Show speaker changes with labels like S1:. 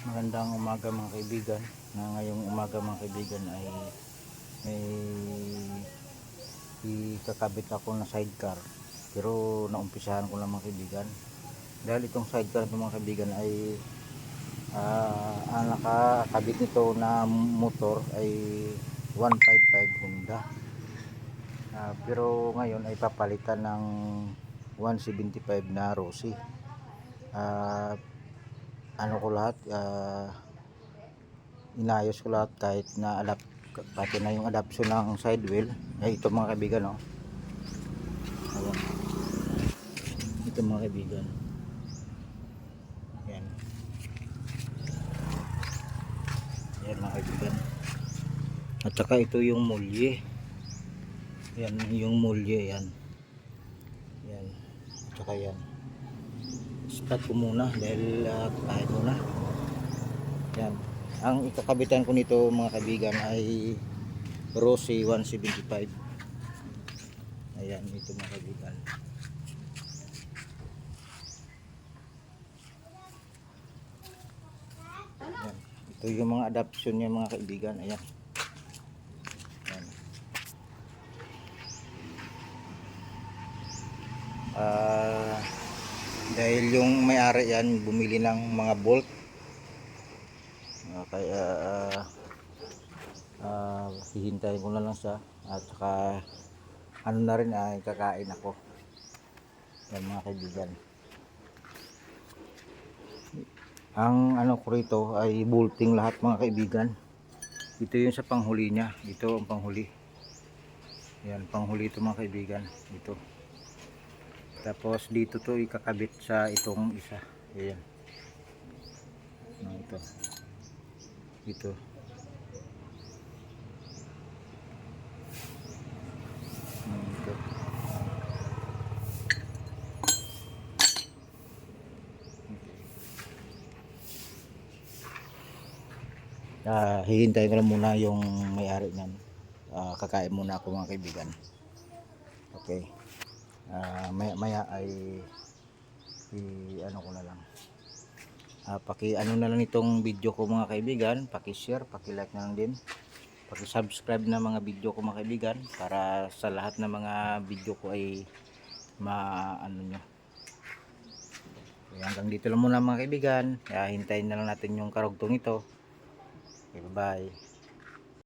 S1: Magandang umaga mga kaibigan. Ngayong umaga mga kaibigan ay may ikakabit ako na sidecar, pero naumpisahan ko lang mga kaibigan. Dahil itong sidecar ng mga kaibigan ay ang nakakabit nito na motor ay 155 Honda, pero ngayon ay papalitan ng 175 na Rossi. Ano ko lahat, inayos ko lahat kahit na pati na yung adaption ng side wheel. Ay ito mga kaibigan, oh. Ayan. Ito mga kaibigan, yan yan mga kaibigan. At saka ito yung mulye, yan yung mulye, yan yan. At saka yan, start ko muna dahil kahit muna yan. Ang ikakabitan ko nito mga kaibigan ay Rossi 175. Ayan, ito mga kaibigan. Ayan. Ito yung mga adaption niya mga kaibigan. Ayan. Ayan. Dahil yung may-ari yan bumili ng mga bolt, kaya hihintayin ko na lang siya. At saka ano na rin ay kakain ako. Yan mga kaibigan. Ang ano ko rito ay bolting lahat mga kaibigan. Ito yung sa panghuli niya. Ito ang panghuli. Yan, panghuli ito mga kaibigan. Ito. Tapos dito to ikakabit sa itong isa. Ayan. Ito. Ito. Ito. Hihintayin ko lang muna yung may-ari niyan. Kakain muna ako mga kaibigan. Okay. Maya ay ano ko na lang. Ano na lang itong video ko mga kaibigan, paki-share, paki-like na lang din. Paki-subscribe na mga video ko mga kaibigan para sa lahat ng mga video ko ay ano nyo. Hanggang dito lang muna mga kaibigan. Hintayin na lang natin yung karugtong ito. Okay, bye bye.